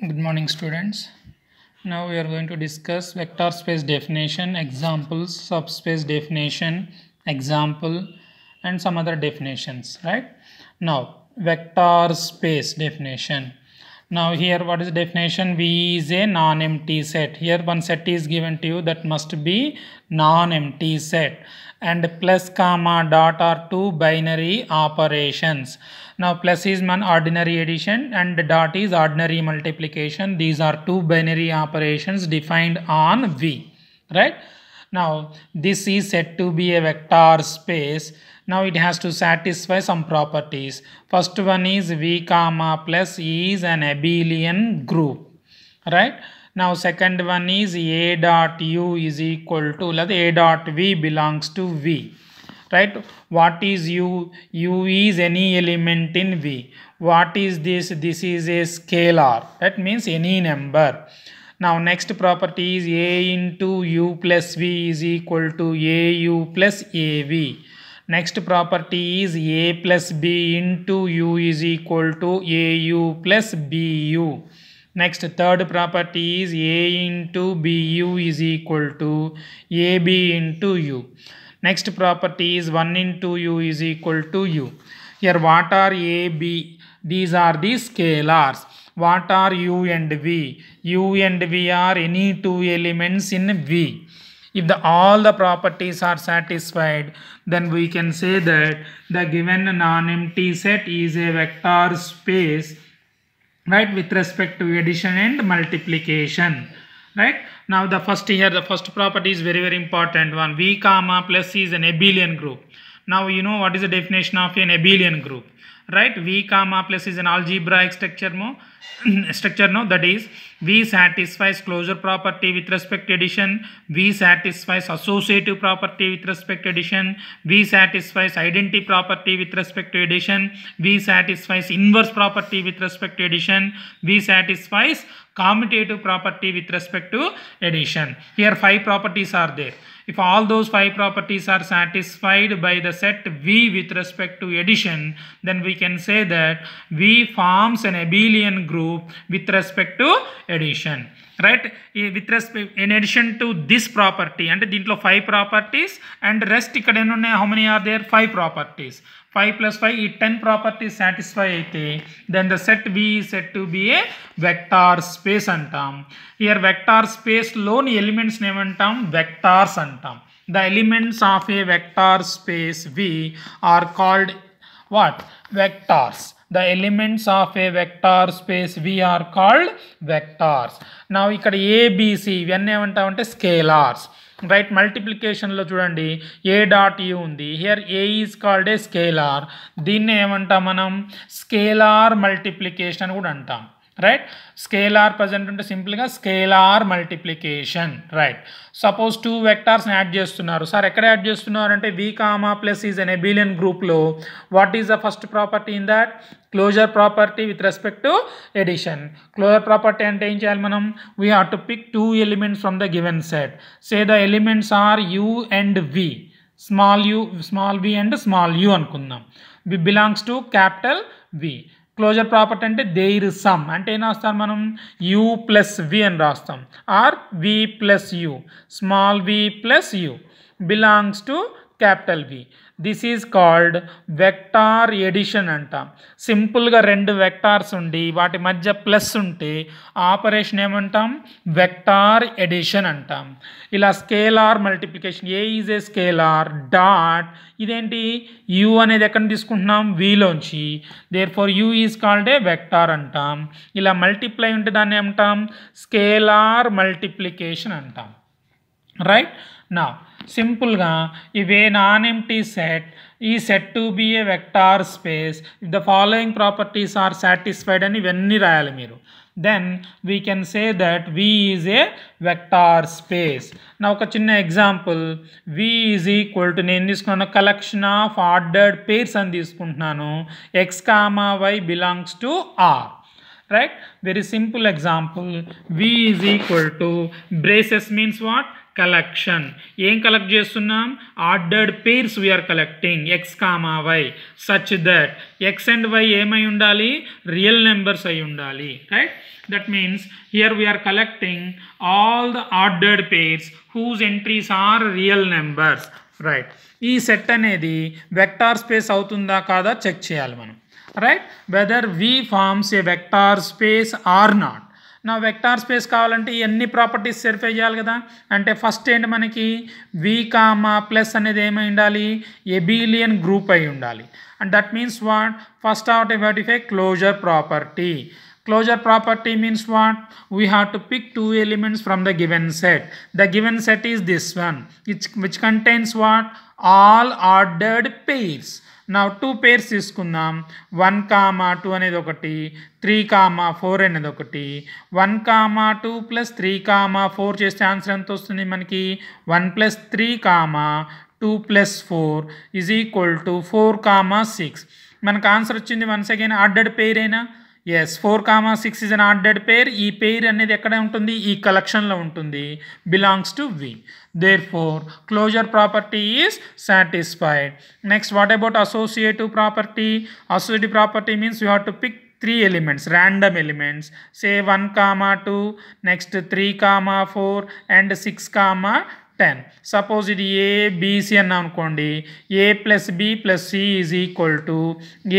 Good morning, students. Now we are going to discuss vector space definition, examples, subspace definition, example, and some other definitions, right? Now, vector space definition. Now here what is the definition? V is a non-empty set. Here one set is given to you that must be non-empty set, and plus comma dot are two binary operations. Now plus is one ordinary addition and dot is ordinary multiplication. These are two binary operations defined on V, right? Now this is said to be a vector space. Now it has to satisfy some properties. First one is V comma plus is an abelian group, right? Now second one is A dot U is equal to, let A dot V belongs to V, right? What is U? U is any element in V. What is this? This is a scalar. That means any number. Now next property is A into U plus V is equal to AU plus AV. Next property is A plus B into U is equal to AU plus BU. Next third property is A into BU is equal to AB into U. Next property is 1 into U is equal to U. Here what are A, B? These are the scalars. What are U and V? U and V are any two elements in V. If all the properties are satisfied, then we can say that the given non-empty set is a vector space, right, with respect to addition and multiplication, right? Now the first property is very important one. V comma plus is an abelian group. Now you know what is the definition of an abelian group, right? V comma plus is an algebraic structure, no? That is, V satisfies closure property with respect to addition, V satisfies associative property with respect to addition, V satisfies identity property with respect to addition, V satisfies inverse property with respect to addition, V satisfies commutative property with respect to addition. Here 5 properties are there. If all those 5 properties are satisfied by the set V with respect to addition, then we can say that V forms an abelian group with respect to addition, right? With respect, in addition to this property, and dintlo 5 properties and rest ikkada how many are there? 5 properties. 5 plus 5, 10 properties satisfy aithe, then the set V is said to be a vector space antam. Here vector space loni elements nemantam vectors antam. The elements of a vector space V are called what? Vectors. The elements of a vector space V are called vectors. Now ikkada A, B, C ivanni emantamante scalars, right? Multiplication lo chudandi A dot U undi. Here A is called a scalar. Deenni emantam manam scalar multiplication kuda antam, right? Scalar present unte simple ga scalar multiplication, right? Suppose two vectors add chestunnaru. Sir ekkada add chestunnaru ante V comma plus is an abelian group lo what is the first property in that? Closure property with respect to addition. Closure property ante em cheyali manam? We have to pick two elements from the given set. Say the elements are U and V. Small u, small v and small u anukundam. V belongs to capital V. Closure property ante there is sum ante em rastam manam? U plus V అని rastam, or V plus U. Small v plus u belongs to capital V. This is called vector addition antam. Simple ga rendu vectors undi vaati madhya plus unte operation emantam? Vector addition antam. Ila scalar multiplication, A is a scalar dot identi U anedi ekkada తీసుకుంటున్నాం? V లోంచి. Therefore U is called a vector antam. Ila multiply unte danni emantam? Scalar multiplication antam, right? Now simple ga if a non-empty set is said to be a vector space if the following properties are satisfied and ivanni rayali meeru, then we can say that V is a vector space. Now oka chinna example, V is equal to nenu తీసుకున్న collection of ordered pairs అని తీసుకుంటున్నాను. X comma Y belongs to R, right? Very simple example. V is equal to, braces means what? Collection. ఏం collect చేస్తున్నాం? Ordered pairs we are collecting x, y such that x and y ఏమై ఉండాలి? Real numbers అయి ఉండాలి. Right? That means here we are collecting all the ordered pairs whose entries are real numbers. Right? ఈ set అనేది vector space అవుతుందా కాదా check చేయాలి మనం. Right? Whether V forms a vector space or not. నా vector space కావాలంటే ఇవన్నీ properties verify చేయాలి కదా. అంటే ఫస్ట్ ఏంటి మనకి? V, ప్లస్ అనేది ఏమై ఉండాలి? ఎబిలియన్ గ్రూప్ అయి ఉండాలి. And that means what? First verify closure property. Closure property means what? We have to pick two elements from the given set. The given set is this one, which contains what? All ordered pairs. Now two pairs తీసుకుందాం. 1, 2 అనేది ఒకటి, 3, 4 అనేది ఒకటి. 1, 2 plus 3, 4 చేస్తే answer ఎంత వస్తుంది మనకి? 1 + 3, 2 + 4 is equal to 4, 6. మనకు ఆన్సర్ వచ్చింది వన్స్ అగైన్ ఆర్డర్డ్ పెయిర్ అయినా. Yes, 4, 6 is an ordered pair. ఈ పెయిర్ అనేది ఎక్కడ ఉంటుంది? ఈ కలెక్షన్లో ఉంటుంది. Belongs to V. Therefore, closure property is satisfied. Next, what about associative property? Associative property means you have to pick 3 elements, random elements. Say 1, 2, next 3, 4 and 6, 10. Suppose ఇది ABC అని అనుకోండి. A + B + C is equal to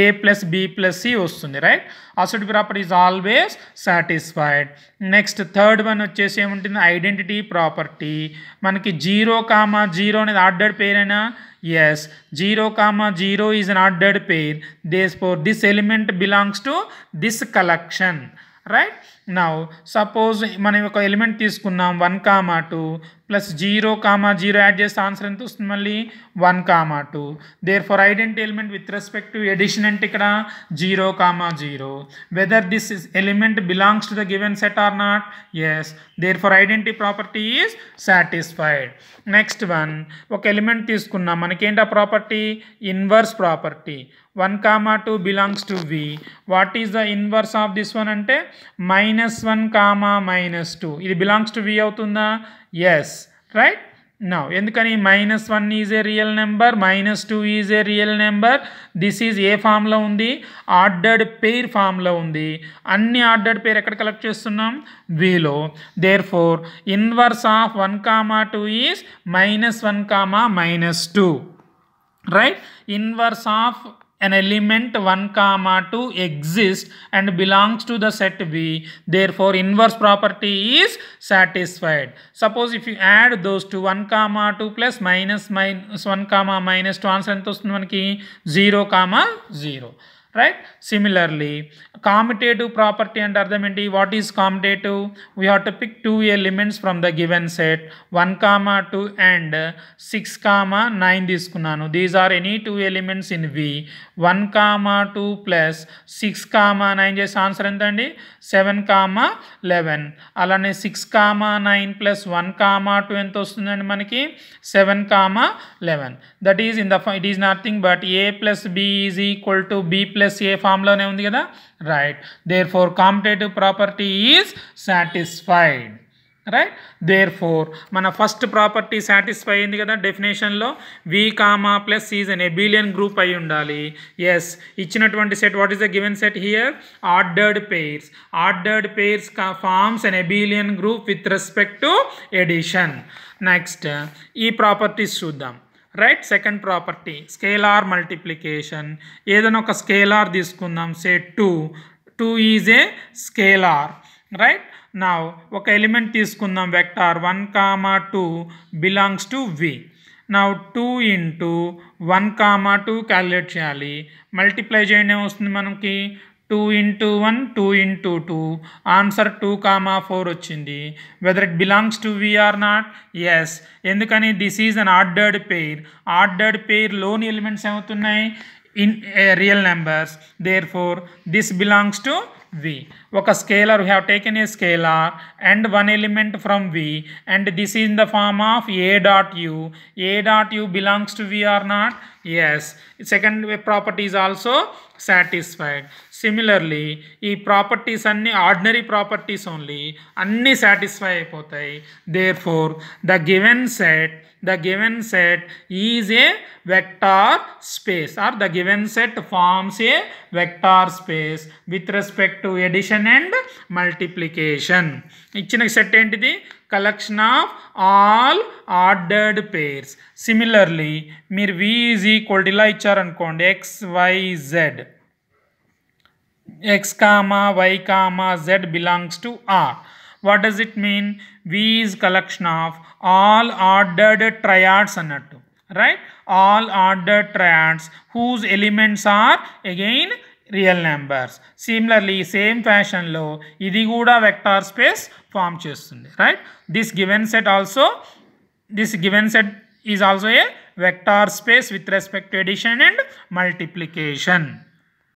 A + B + C వస్తుంది. Right? Associative property is always satisfied. Next third one వచ్చేసి ఏముంటుంది? Identity property. మనకి 0, 0 అనేది ordered pair అయినా? Yes, 0, 0 is an ordered pair. Therefore this element belongs to this collection. Right? Now suppose మనం ఒక element తీసుకున్నాం 1, 2 plus 0, 0 add చేస్తే answer ఎంత వస్తుంది? మళ్ళీ 1, 2. Therefore identity element with respect to addition అంటే ఇక్కడ 0, 0. Whether this element belongs to the given set or not? Yes, therefore identity property is satisfied. Next one, ఒక ఎలిమెంట్ తీసుకున్నాం. మనకేంటి ఆ ప్రాపర్టీ? Inverse property. 1, 2 belongs to V. What is the inverse of this one అంటే -1, -2. ఇది belongs to V అవుతుందా? Yes. Right? Now ఎందుకని? -1 is a real number, -2 is a real number. This is a ఫామ్లో ఉంది? ఆర్డర్డ్ పెయిర్ ఫామ్లో ఉంది. అన్ని ordered pair ఎక్కడ కలెక్ట్ చేస్తున్నాం? Vలో. Therefore inverse of 1, 2 is -1, -2. Right? Inverse of an element 1, 2 exists and belongs to the set V. Therefore inverse property is satisfied. Suppose if you add those two, 1, 2 plus -1, -2, answer ఎంత వస్తుంది మనకి? 0, 0. Right? Similarly, commutative property and అర్థం ఏంటి? What is commutative? We have to pick two elements from the given set, 1, 2 and 6, 9 తీసుకున్నాను. These are any two elements in V. 1, 2 plus 6, 9 చేసే answer ఎంత అండి? 7, 11. అలానే 6, 9 plus 1, 2 ఎంత వస్తుందండి మనకి? 7, 11. That is it is nothing but A plus B is equal to B plus A ఫామ్లోనే ఉంది కదా. Right? Therefore commutative property is satisfied. Right? Therefore మన ఫస్ట్ ప్రాపర్టీ సాటిస్ఫై అయింది కదా డెఫినేషన్లో. V, plus is an abelian group అయి ఉండాలి. Yes, ఇచ్చినటువంటి set what is the given set here? Ordered pairs. Ordered pairs forms an abelian group with respect to addition. Next ఈ properties చూద్దాం. Right? Second property scalar multiplication. ఏదైనా ఒక scalar తీసుకుందాం. Say 2 is a scalar. Right? Now ఒక element తీసుకుందాం vector 1, 2 belongs to V. Now 2 × 1, 2 calculate చేయాలి. Multiply చేయండి ఏమొస్తుంది మనకి? 2 × 1, 2 × 2. ఆన్సర్ 2, 4 వచ్చింది. Whether it belongs to V or not? Yes. ఎందుకని? This is an ordered pair. Ordered pair లోని ఎలిమెంట్స్ ఏమవుతున్నాయి? Real numbers. Therefore this belongs to V. Oka scalar, we have taken a scalar and one element from V, and this is in the form of A dot U. A dot U belongs to V or not? Yes. Second property is also satisfied. Similarly, ఈ properties అన్ని ordinary properties only, అన్ని satisfy అయిపోతాయి. Therefore, the given set is a vector space, or the given set forms a vector space with respect to addition and multiplication. ఇచ్చిన set ఏంటిది? collection of all ordered pairs. Similarly, మీరు V is equal to ఇలా ఇచ్చారనుకోండి, x, y, z. x comma y comma z belongs to R. What does it mean? V is collection of all ordered triads అన్నట్టు, right? All ordered triads whose elements are again real numbers. Similarly, same fashion లో ఇది కూడా vector space form చేస్తుంది, right? This given set is also a vector space with respect to addition and multiplication.